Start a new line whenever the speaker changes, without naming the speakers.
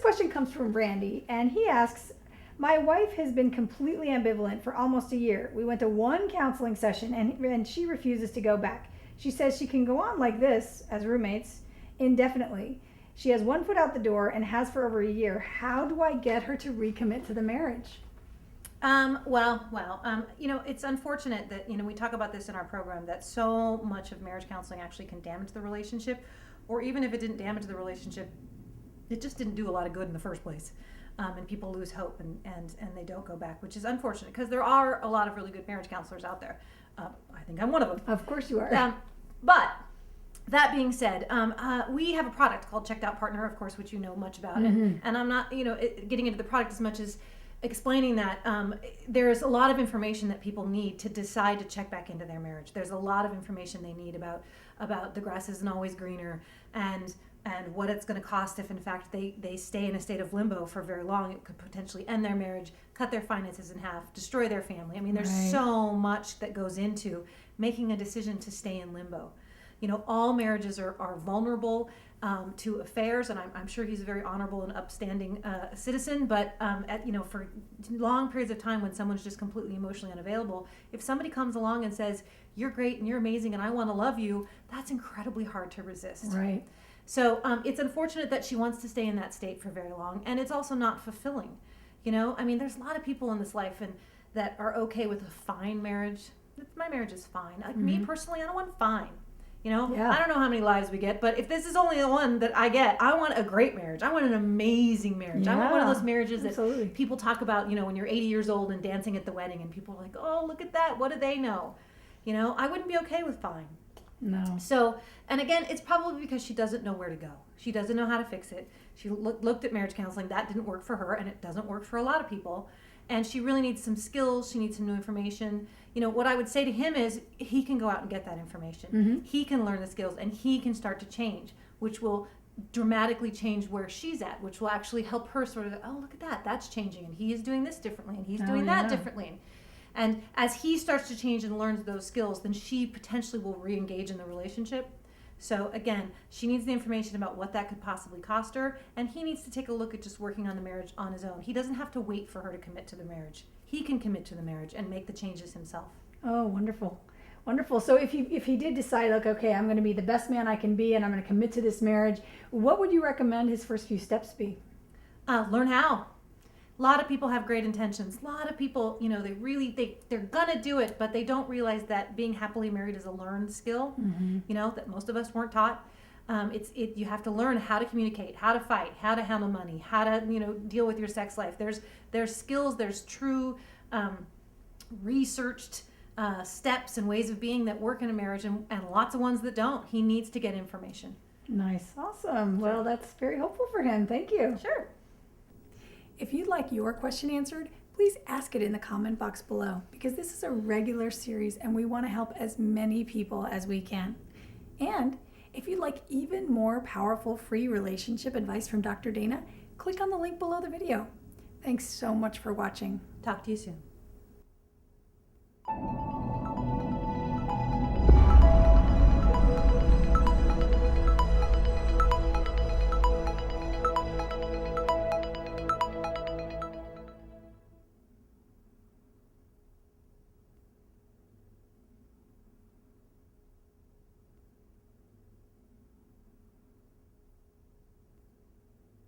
question comes from Randy, and he asks, my wife has been completely ambivalent for almost a year. We went to one counseling session, and she refuses to go back. She says she can go on like this, as roommates, indefinitely. She has one foot out the door and has for over a year. How do I get her to recommit to the marriage?
It's unfortunate that, we talk about this in our program, that so much of marriage counseling actually can damage the relationship, or even if it didn't damage the relationship, it just didn't do a lot of good in the first place. And people lose hope and they don't go back, which is unfortunate because there are a lot of really good marriage counselors out there. I think I'm one of them.
Of course you are.
But that being said, we have a product called Checked Out Partner, of course, which you know much about. And I'm not, getting into the product as much as explaining that there's a lot of information that people need to decide to check back into their marriage. There's a lot of information they need about the grass isn't always greener and what it's going to cost if in fact they stay in a state of limbo for very long. It could potentially end their marriage, cut their finances in half, destroy their family. I mean, there's so much that goes into making a decision to stay in limbo. All marriages are vulnerable to affairs, and I'm sure he's a very honorable and upstanding citizen, but for long periods of time when someone's just completely emotionally unavailable, if somebody comes along and says, you're great and you're amazing and I want to love you, that's incredibly hard to resist.
Right.
So it's unfortunate that she wants to stay in that state for very long, and it's also not fulfilling. There's a lot of people in this life that are okay with a fine marriage. My marriage is fine. Like me personally, I don't want fine. I don't know how many lives we get, but if this is only the one that I get, I want a great marriage. I want an amazing marriage. I want one of those marriages that people talk about, when you're 80 years old and dancing at the wedding and people are like, oh, look at that. What do they know? I wouldn't be okay with fine.
No.
So, and again, it's probably because she doesn't know where to go. She doesn't know how to fix it. She looked at marriage counseling. That didn't work for her, and it doesn't work for a lot of people. And she really needs some skills. She needs some new information. What I would say to him is he can go out and get that information. He can learn the skills, and he can start to change, which will dramatically change where she's at, which will actually help her sort of, oh, look at that. That's changing, and he is doing this differently, and he's doing that differently. And as he starts to change and learns those skills, then she potentially will re-engage in the relationship. So again, she needs the information about what that could possibly cost her, and he needs to take a look at just working on the marriage on his own. He doesn't have to wait for her to commit to the marriage. He can commit to the marriage and make the changes himself.
Oh, wonderful. Wonderful. So if he did decide, like, okay, I'm going to be the best man I can be and I'm going to commit to this marriage, what would you recommend his first few steps be?
Learn how. A lot of people have great intentions. A lot of people, they're gonna do it, but they don't realize that being happily married is a learned skill. That most of us weren't taught. You have to learn how to communicate, how to fight, how to handle money, how to deal with your sex life. There's skills. There's true researched steps and ways of being that work in a marriage, and lots of ones that don't. He needs to get information.
Nice, awesome. Well, that's very helpful for him. Thank you.
Sure.
If you'd like your question answered, please ask it in the comment box below, because this is a regular series and we want to help as many people as we can. And if you'd like even more powerful free relationship advice from Dr. Dana, click on the link below the video. Thanks so much for watching.
Talk to you soon.